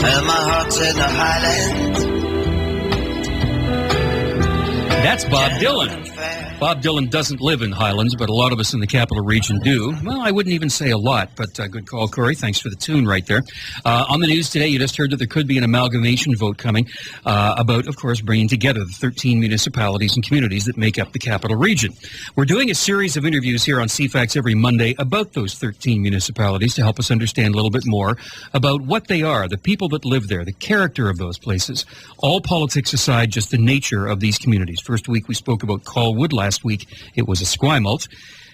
and my heart's in the Highlands. That's Bob Dylan. Bob Dylan doesn't live in Highlands, but a lot of us in the capital region do. Well, I wouldn't even say a lot, but good call, Corey. Thanks for the tune right there. On the news today, you just heard that there could be an amalgamation vote coming about, of course, bringing together the 13 municipalities and communities that make up the capital region. We're doing a series of interviews here on CFAX every Monday about those 13 municipalities to help us understand a little bit more about what they are, the people that live there, the character of those places. All politics aside, just the nature of these communities. First week, we spoke about Colwood. Last week, it was Esquimalt.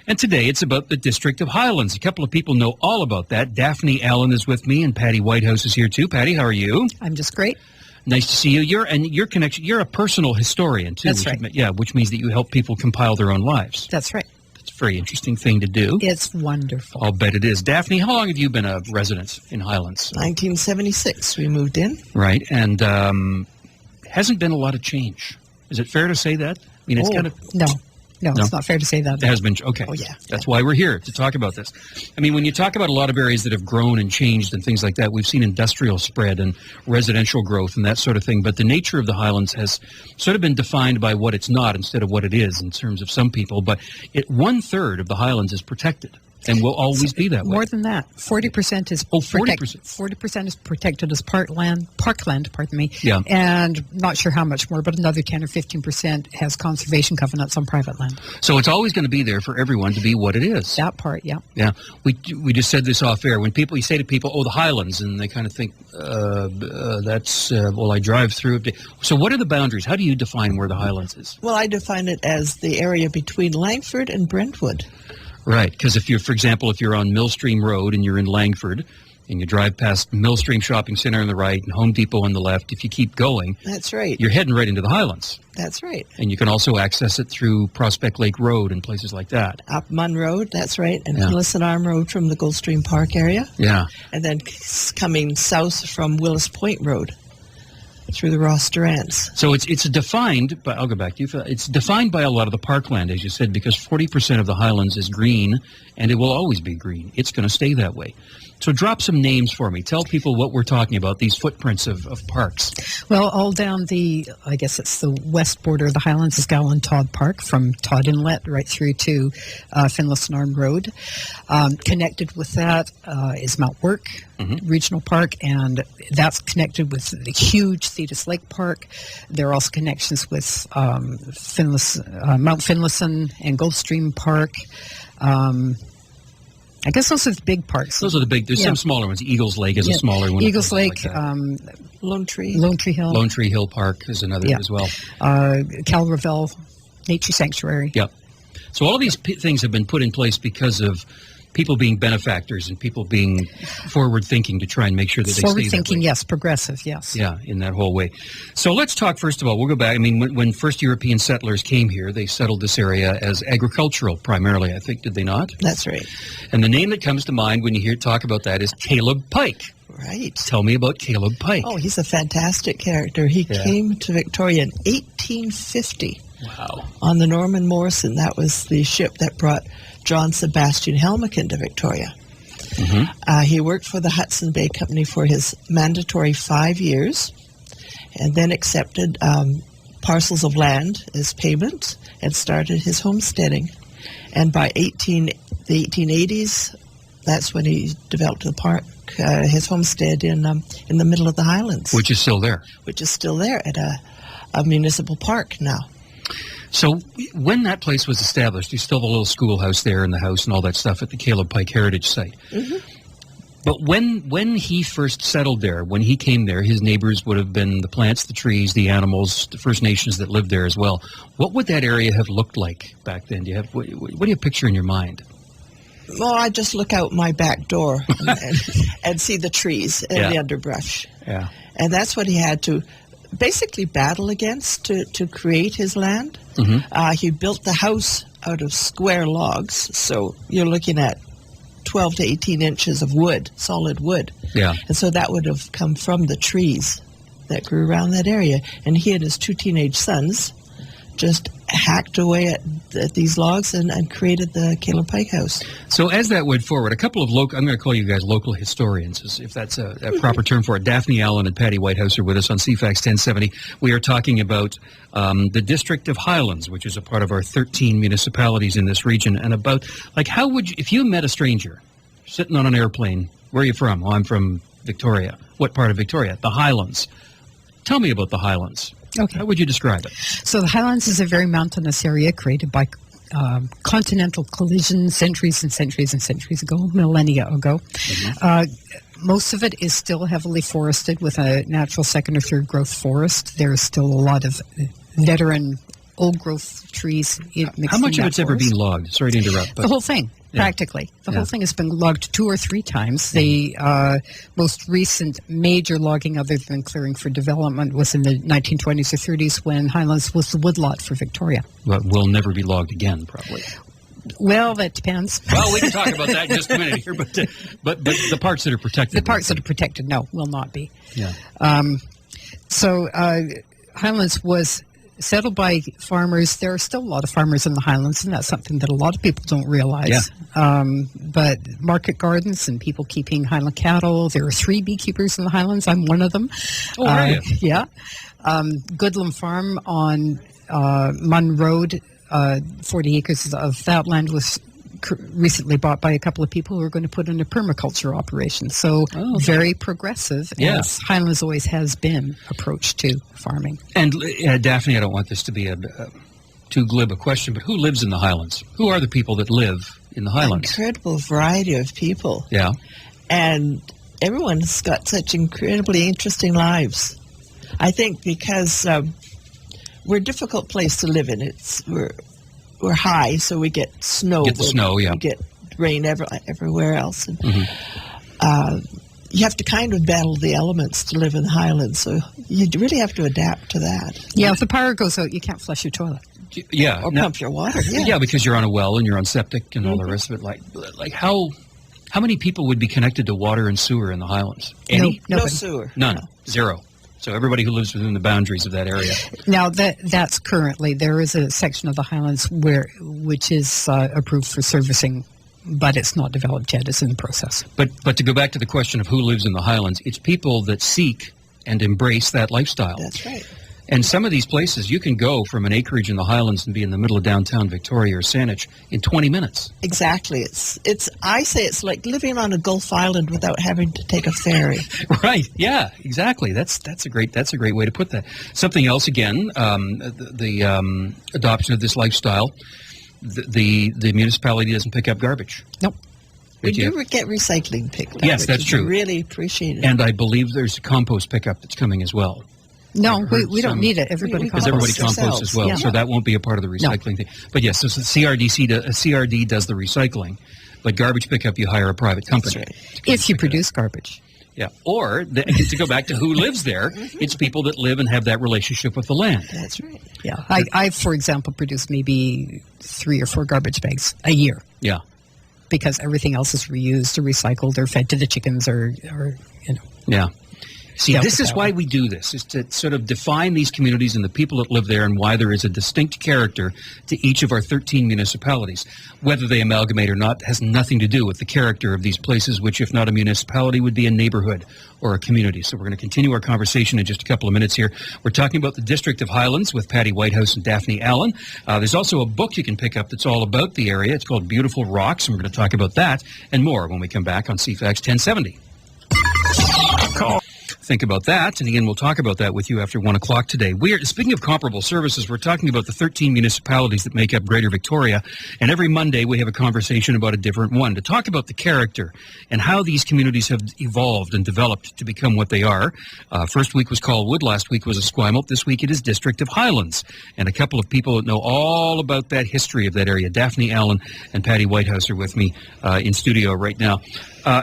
And today, it's about the District of Highlands. A couple of people know all about that. Daphne Allen is with me, and Pattie Whitehouse is here, too. Pattie, how are you? I'm just great. Nice to see you. You're a personal historian, too. That's right. Which means that you help people compile their own lives. That's right. It's a very interesting thing to do. It's wonderful. I'll bet it is. Daphne, how long have you been a resident in Highlands? 1976, we moved in. Right, and hasn't been a lot of change. Is it fair to say that? I mean, it's kind of... No, it's not fair to say that. It has been, okay. Oh, yeah. That's why we're here, to talk about this. I mean, when you talk about a lot of areas that have grown and changed and things like that, we've seen industrial spread and residential growth and that sort of thing, but the nature of the Highlands has sort of been defined by what it's not instead of what it is in terms of some people, but 1/3 of the Highlands is protected. And will always be that way. More than that. 40% is 40%. 40% is protected as parkland, Yeah. And not sure how much more, but another 10 or 15% has conservation covenants on private land. So it's always going to be there for everyone to be what it is. That part, yeah. Yeah. We just said this off air. When you say to people, oh, the Highlands, and they kind of think, I drive through it. So what are the boundaries? How do you define where the Highlands is? Well, I define it as the area between Langford and Brentwood. Right, because if you're on Millstream Road and you're in Langford and you drive past Millstream Shopping Center on the right and Home Depot on the left, if you keep going, that's right, you're heading right into the Highlands. That's right. And you can also access it through Prospect Lake Road and places like that. Up Munn Road, that's right, and Wilson Arm Road from the Gulfstream Park area. Yeah. And then coming south from Willis Point Road through the Ross Durants. So it's defined, but I'll go back to you. It's defined by a lot of the parkland, as you said, because 40% of the Highlands is green, and it will always be green. It's going to stay that way. So drop some names for me. Tell people what we're talking about, these footprints of parks. Well, all down I guess it's the west border of the Highlands is Gowan Todd Park, from Todd Inlet right through to Finlayson Arm Road. Connected with that is Mount Work Regional Park, and that's connected with the huge Thetis Lake Park. There are also connections with Mount Finlayson and Gulfstream Park. I guess those are the big parks. Those are the big. There's some smaller ones. Eagles Lake is a smaller one. Eagles Lake, like Lone Tree Hill. Lone Tree Hill Park is another as well. Cal Ravel Nature Sanctuary. Yep. So all of these things have been put in place because of people being benefactors and people being forward-thinking to try and make sure that they stay that way. Forward-thinking, yes. Progressive, yes. Yeah, in that whole way. So let's talk, first of all, we'll go back. I mean, when first European settlers came here, they settled this area as agricultural primarily, I think, did they not? That's right. And the name that comes to mind when you hear talk about that is Caleb Pike. Right. Tell me about Caleb Pike. Oh, he's a fantastic character. He came to Victoria in 1850. Wow. On the Norman Morrison. That was the ship that brought John Sebastian Helmeken to Victoria. He worked for the Hudson Bay Company for his mandatory 5 years and then accepted parcels of land as payment and started his homesteading. And by the 1880s, that's when he developed the park, his homestead in the middle of the Highlands. Which is still there. Which is still there at a municipal park now. So when that place was established, you still have a little schoolhouse there and the house and all that stuff at the Caleb Pike Heritage Site. But when he first settled there, when he came there, his neighbors would have been the plants, the trees, the animals, the First Nations that lived there as well. What would that area have looked like back then? What do you picture in your mind? Well, I just look out my back door and see the trees and the underbrush. Yeah. And that's what he had to basically battle against to create his land. He built the house out of square logs, so you're looking at 12 to 18 inches of wood, solid wood. Yeah. And so that would have come from the trees that grew around that area. And he and his 2 teenage sons just hacked away at these logs and created the Caleb Pike House. So as that went forward, a couple of local, I'm going to call you guys local historians, if that's a proper term for it. Daphne Allen and Pattie Whitehouse are with us on CFAX 1070. We are talking about the District of Highlands, which is a part of our 13 municipalities in this region, and about, like, how would you, if you met a stranger sitting on an airplane, where are you from? Oh, I'm from Victoria. What part of Victoria? The Highlands. Tell me about the Highlands. Okay. How would you describe it? So the Highlands is a very mountainous area created by continental collision centuries and centuries and centuries ago, millennia ago. Mm-hmm. Most of it is still heavily forested with a natural second or third growth forest. There is still a lot of veteran old growth trees. How much of it's ever been logged? Sorry to interrupt. But the whole thing. Practically. The whole thing has been logged 2 or 3 times. The most recent major logging other than clearing for development was in the 1920s or 30s when Highlands was the woodlot for Victoria. But will never be logged again, probably. Well, that depends. Well, we can talk about that in just a minute here, but the parts that are protected. The parts that are protected, no, will not be. Yeah. So Highlands was settled by farmers. There are still a lot of farmers in the Highlands, and that's something that a lot of people don't realize. Yeah. But market gardens and people keeping Highland cattle. There are 3 beekeepers in the Highlands. I'm one of them. Oh, are you? Yeah. Goodland Farm on Munn Road, 40 acres of that land was recently bought by a couple of people who are going to put in a permaculture operation. So very progressive, as Highlands always has been approach to farming. And Daphne, I don't want this to be a too glib a question, but who lives in the Highlands? Who are the people that live in the Highlands? Incredible variety of people. Yeah. And everyone's got such incredibly interesting lives. I think because we're a difficult place to live in. We're high, so we get snow. Get the snow, yeah. We get rain everywhere else. And, you have to kind of battle the elements to live in the Highlands, so you really have to adapt to that. Yeah, if the power goes out, you can't flush your toilet. Yeah. Or pump your water. Yeah, because you're on a well and you're on septic and all the rest of it. Like how many people would be connected to water and sewer in the Highlands? Any? No sewer. None. No. Zero. So everybody who lives within the boundaries of that area. Now, that's currently, there is a section of the Highlands which is approved for servicing, but it's not developed yet. It's in the process. But to go back to the question of who lives in the Highlands, it's people that seek and embrace that lifestyle. That's right. And some of these places, you can go from an acreage in the Highlands and be in the middle of downtown Victoria or Saanich in 20 minutes. Exactly. I say it's like living on a Gulf island without having to take a ferry. Right. Yeah. Exactly. That's a great way to put that. Something else again. The adoption of this lifestyle. The municipality doesn't pick up garbage. Nope. We do get recycling picked up. Yes, that's true. Really appreciate it. And I believe there's a compost pickup that's coming as well. No, we don't need it. Everybody composts. Because everybody composts as well, yeah. So that won't be a part of the recycling thing. But yes, so the CRD does the recycling, but garbage pickup you hire a private company. That's right. If you produce garbage. Yeah, or to go back to who lives there, it's people that live and have that relationship with the land. That's right. Yeah, I for example, produce maybe 3 or 4 garbage bags a year. Yeah. Because everything else is reused or recycled or fed to the chickens or Yeah. See, this is why we do this, is to sort of define these communities and the people that live there and why there is a distinct character to each of our 13 municipalities. Whether they amalgamate or not has nothing to do with the character of these places, which, if not a municipality, would be a neighborhood or a community. So we're going to continue our conversation in just a couple of minutes here. We're talking about the District of Highlands with Pattie Whitehouse and Daphne Allen. There's also a book you can pick up that's all about the area. It's called Beautiful Rocks, and we're going to talk about that and more when we come back on CFAX 1070. Think about that, and again, we'll talk about that with you after 1 o'clock today. Speaking of comparable services, we're talking about the 13 municipalities that make up Greater Victoria, and every Monday we have a conversation about a different one to talk about the character and how these communities have evolved and developed to become what they are. First week was Colwood, last week was Esquimalt, this week it is District of Highlands, and a couple of people that know all about that history of that area. Daphne Allen and Pattie Whitehouse are with me in studio right now.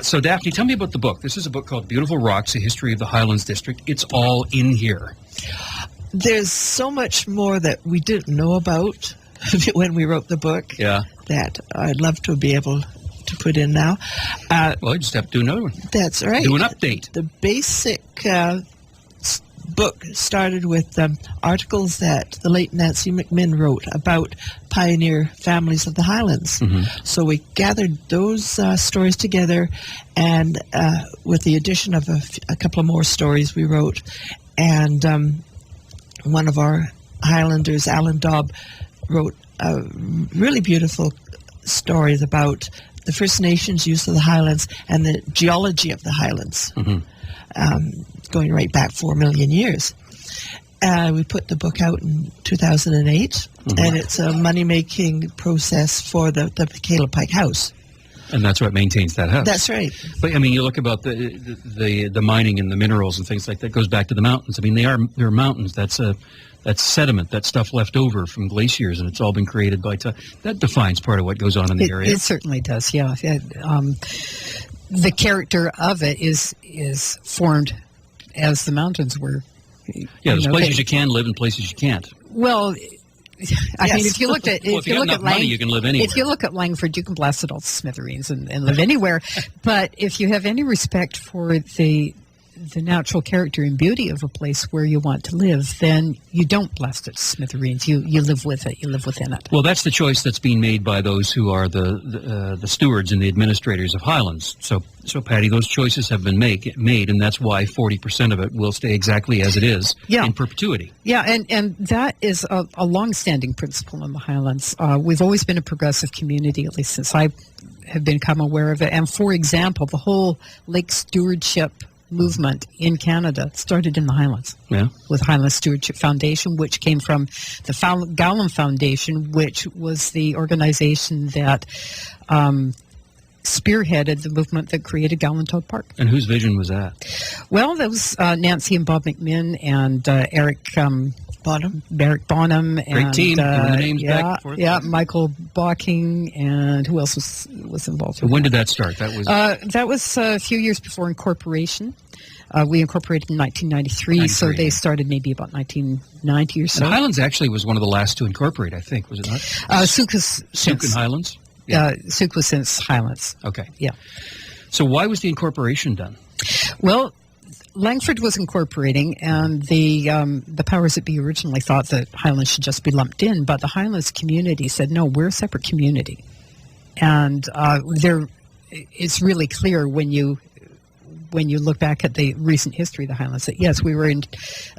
So, Daphne, tell me about the book. This is a book called Beautiful Rocks, A History of the Highlands District. It's all in here. There's so much more that we didn't know about when we wrote the book that I'd love to be able to put in now. Well, you just have to do another one. That's right. Do an update. The basic book started with articles that the late Nancy McMinn wrote about pioneer families of the Highlands. So we gathered those stories together, and with the addition of a couple of more stories we wrote, and one of our Highlanders, Alan Dobb, wrote really beautiful stories about the First Nations use of the Highlands and the geology of the Highlands. Going right back 4 million years. We put the book out in 2008, and it's a money-making process for the Caleb Pike House. And that's what maintains that house. That's right. But I mean, you look about the mining and the minerals and things like that. Goes back to the mountains. I mean, they're mountains. That's sediment, that stuff left over from glaciers, and it's all been created by time. That defines part of what goes on in the area. It certainly does. Yeah. The character of it is formed as the mountains were. Yeah, there's places you can live and places you can't. Well, I mean, if you look at if you look at money, you can live anywhere. If you look at Langford, you can blast it all to smithereens and live anywhere. But if you have any respect for the natural character and beauty of a place where you want to live, then you don't blast it to smithereens. You live with it. You live within it. Well, that's the choice that's being made by those who are the stewards and the administrators of Highlands. So Patty, those choices have been made, and that's why 40% of it will stay exactly as it is in perpetuity. Yeah, and that is a long-standing principle in the Highlands. We've always been a progressive community, at least since I have become aware of it. And for example, the whole lake stewardship movement in Canada started in the Highlands with Highland Stewardship Foundation, which came from the Gowan Foundation, which was the organization that spearheaded the movement that created Gowan Toad Park. And whose vision was that? Well, that was Nancy and Bob McMinn and Eric Bonham. Great team. The names back and forth. Yeah, Michael Bocking, and who else was involved? So when did that start? That was a few years before incorporation. We incorporated in 1993, so they started maybe about 1990 or so. And Highlands actually was one of the last to incorporate, I think, was it not? Souk and Highlands? Souk was since Highlands. Okay. Yeah. So why was the incorporation done? Well, Langford was incorporating, and the powers that be originally thought that Highlands should just be lumped in, but the Highlands community said, no, we're a separate community. And it's really clear when you look back at the recent history of the Highlands that, yes, we were in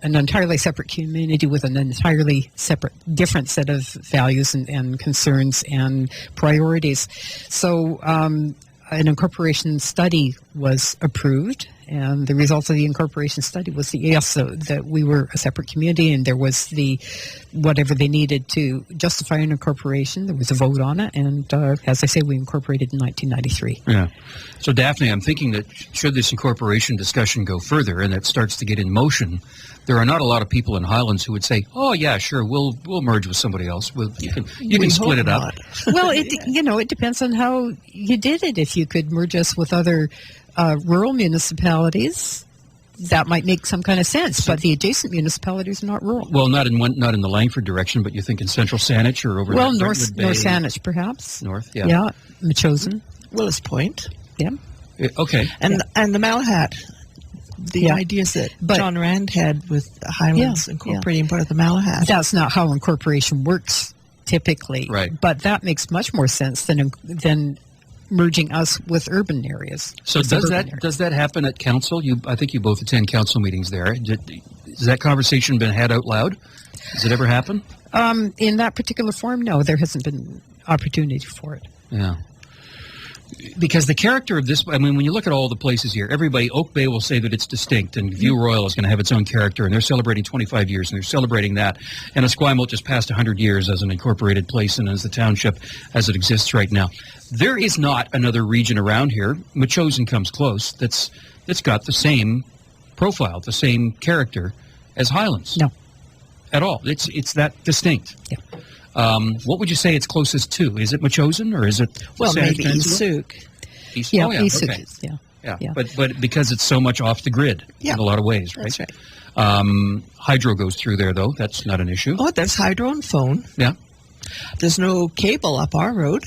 an entirely separate community with an entirely separate, different set of values and concerns and priorities. So an incorporation study was approved, and the result of the incorporation study was that we were a separate community, and there was whatever they needed to justify an incorporation. There was a vote on it, and as I say, we incorporated in 1993. Yeah. So, Daphne, I'm thinking that should this incorporation discussion go further and it starts to get in motion, there are not a lot of people in Highlands who would say, "Oh, yeah, sure, we'll merge with somebody else. You can split it up." Well, it depends on how you did it. If you could merge us with other rural municipalities, that might make some kind of sense. But the adjacent municipalities are not rural. Well, not in the Langford direction, but you think in Central Saanich or over. Well, North Saanich, perhaps. North, yeah. Yeah, Metchosin, Willis Point. Yeah. Okay. And the Malahat. The ideas that John Rand had with Highlands incorporating part of the Malahat. That's not how incorporation works typically. Right. But that makes much more sense than merging us with urban areas. So does that happen at council? I think you both attend council meetings there. Has that conversation been had out loud? Does it ever happen? In that particular form, no. There hasn't been opportunity for it. Yeah. Because the character of this, I mean, when you look at all the places here, Oak Bay will say that it's distinct, and View Royal is going to have its own character, and they're celebrating 25 years, and they're celebrating that. And Esquimalt just passed 100 years as an incorporated place and as the township as it exists right now. There is not another region around here. Metchosin comes close. That's got the same profile, the same character as Highlands. No. At all. It's that distinct. Yeah. What would you say it's closest to? Is it Metchosin or is it? Well, maybe East Souk. East Souk. Yeah. But because it's so much off the grid in a lot of ways, right? That's right. Hydro goes through there, though. That's not an issue. Oh, there's hydro and phone. Yeah. There's no cable up our road.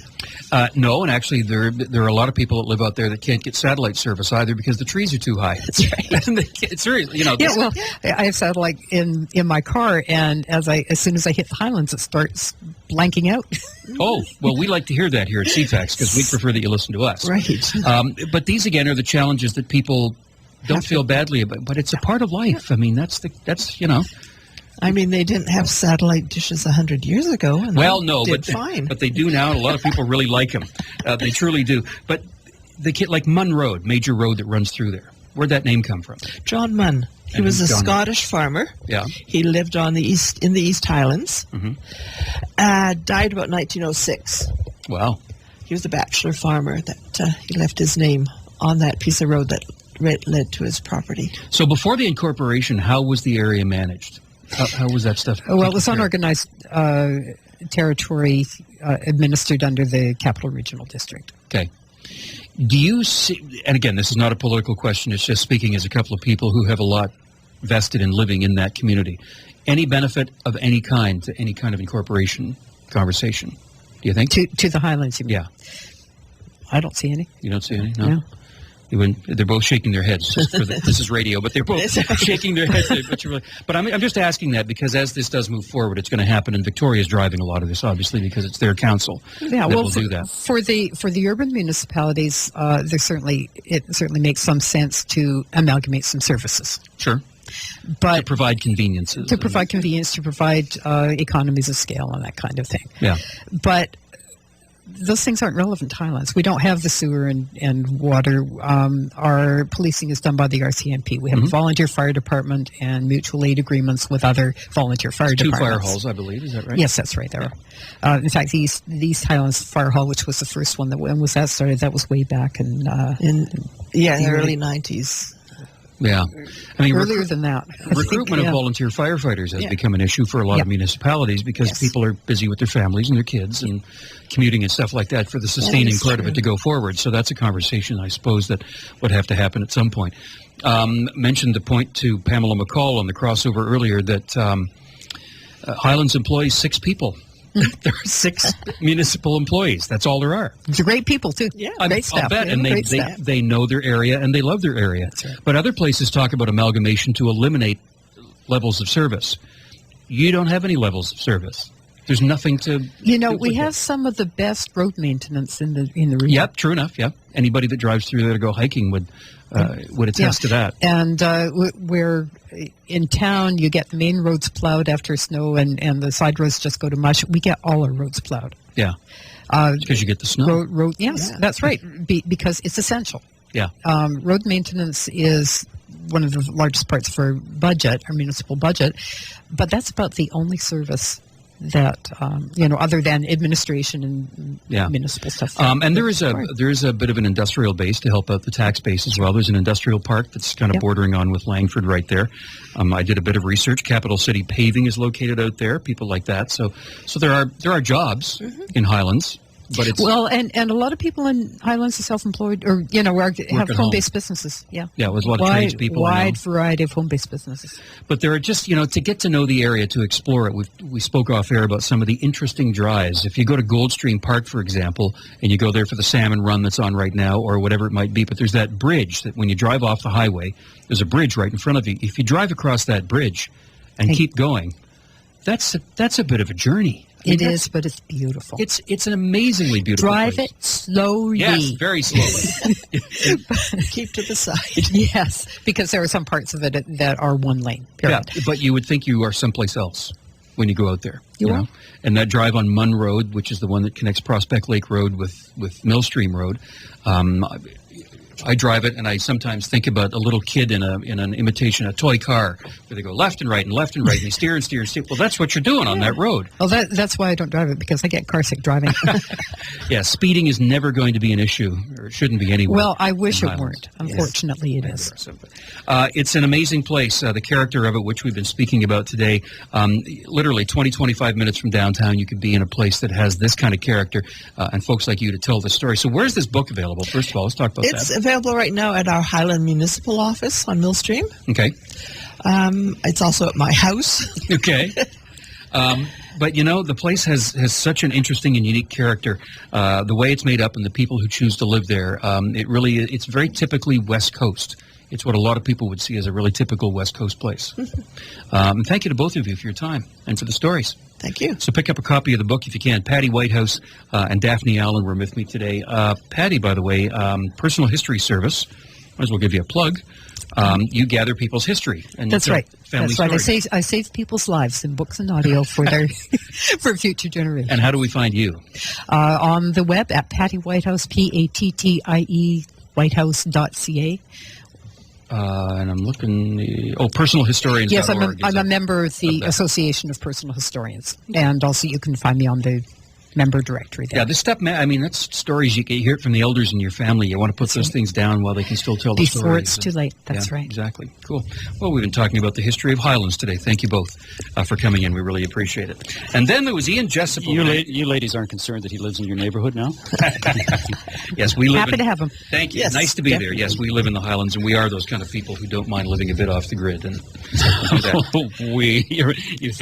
No, and actually there are a lot of people that live out there that can't get satellite service either because the trees are too high. That's right. And it's really, I have satellite in my car, and as soon as I hit the Highlands, it starts blanking out. Oh, well, we like to hear that here at CFAX because we prefer that you listen to us. Right. But these, again, are the challenges that people don't feel badly about, but it's a part of life. I mean, that's. I mean, they didn't have satellite dishes 100 years ago. And fine. But they do now, and a lot of people really like them. They truly do. But like Munn Road, major road that runs through there. Where'd that name come from? John Munn. He was a Scottish farmer. Yeah. He lived in the East Highlands. Mm-hmm. Died about 1906. Wow. He was a bachelor farmer that he left his name on that piece of road that led to his property. So before the incorporation, how was the area managed? How was that stuff? Well, it was unorganized territory administered under the Capital Regional District. Okay. Do you see, and again, this is not a political question, it's just speaking as a couple of people who have a lot vested in living in that community. Any benefit of any kind to any kind of incorporation conversation, do you think? To the Highlands, you mean? Yeah. I don't see any. You don't see any? No. They're both shaking their heads. This is radio, but they're both shaking their heads. But I'm just asking that because as this does move forward, it's going to happen, and Victoria's driving a lot of this, obviously, because it's their council that will do that. For the urban municipalities, it certainly makes some sense to amalgamate some services. Sure. But to provide conveniences. To provide convenience, to provide economies of scale and that kind of thing. Yeah. But those things aren't relevant to Highlands. We don't have the sewer and water. Our policing is done by the RCMP. We have a volunteer fire department and mutual aid agreements with other volunteer fire departments. 2 fire halls, I believe. Is that right? Yes, that's right. There are. In fact, the East Highlands Fire Hall, which was the first one, when was that started? That was way back in the early 90s. Yeah. I mean, earlier than that. Recruitment of volunteer firefighters has become an issue for a lot of municipalities because people are busy with their families and their kids and commuting and stuff like that for the sustaining part of it to go forward. So that's a conversation, I suppose, that would have to happen at some point. Mentioned the point to Pamela McCall on the crossover earlier that Highlands employs 6 people. There are 6 municipal employees. That's all there are. They're great people, too. Yeah, great staff. I'll bet. And they know their area and they love their area. That's right. But other places talk about amalgamation to eliminate levels of service. You don't have any levels of service. There's nothing to... we have some of the best road maintenance in the region. Yep, true enough, yeah. Anybody that drives through there to go hiking would attest to that. And we're in town, you get the main roads plowed after snow and the side roads just go to mush. We get all our roads plowed. Yeah, because you get the snow. That's right, because it's essential. Yeah. Road maintenance is one of the largest parts of our budget, our municipal budget, but that's about the only service that other than administration and municipal stuff. And there is a bit of an industrial base to help out the tax base as well. There's an industrial park that's kind of bordering on with Langford right there. I did a bit of research. Capital City Paving is located out there. People like that. So there are jobs in Highlands. But it's and a lot of people in Highlands are self-employed or have home-based businesses. Yeah, it was a lot of tradespeople. Wide variety of home-based businesses. But there are just to get to know the area, to explore it. We spoke off air about some of the interesting drives. If you go to Goldstream Park, for example, and you go there for the salmon run that's on right now, or whatever it might be, but there's that bridge that when you drive off the highway, there's a bridge right in front of you. If you drive across that bridge and keep going, that's a bit of a journey. It is, but it's beautiful. It's an amazingly beautiful Drive place. it slowly. Yes, very slowly. Keep to the side. Yes, because there are some parts of it that are one lane. Period. Yeah, but you would think you are someplace else when you go out there. You are. And that drive on Munn Road, which is the one that connects Prospect Lake Road with Millstream Road, I drive it, and I sometimes think about a little kid in an imitation, a toy car, where they go left and right, and they steer and steer and steer. Well, that's what you're doing on that road. Well, that's why I don't drive it, because I get car sick driving. Yeah, speeding is never going to be an issue, or it shouldn't be anywhere. Well, I wish it weren't. Unfortunately, it is. It's an amazing place. The character of it, which we've been speaking about today, literally 25 minutes from downtown, you could be in a place that has this kind of character, and folks like you to tell the story. So where's this book available? First of all, let's talk about that. It's available right now at our Highland Municipal Office on Millstream. Okay. It's also at my house. Okay. But, the place has such an interesting and unique character. The way it's made up and the people who choose to live there, it's very typically West Coast. It's what a lot of people would see as a really typical West Coast place. Thank you to both of you for your time and for the stories. Thank you. So pick up a copy of the book if you can. Pattie Whitehouse and Daphne Allen were with me today. Pattie, by the way, Personal History Service. Might as well give you a plug. You gather people's history. And That's right. Family That's right. stories. I save people's lives in books and audio for their for future generations. And how do we find you? On the web at Pattie Whitehouse, Pattie Whitehouse.ca. And I'm looking. personalhistorians.org. Yes, I'm a member of the Association of Personal Historians, and also you can find me on the member directory there. Yeah, this stuff, that's stories. You hear it from the elders in your family. You want to put those things down while they can still tell the stories. Before it's too late. That's right. Exactly. Cool. Well, we've been talking about the history of Highlands today. Thank you both for coming in. We really appreciate it. And then there was Ian Jessup. You ladies aren't concerned that he lives in your neighborhood now? Yes, we live. Happy to have him. Thank you. Yes, Nice to be there. Yes, we live in the Highlands, and we are those kind of people who don't mind living a bit off the grid. And do that. You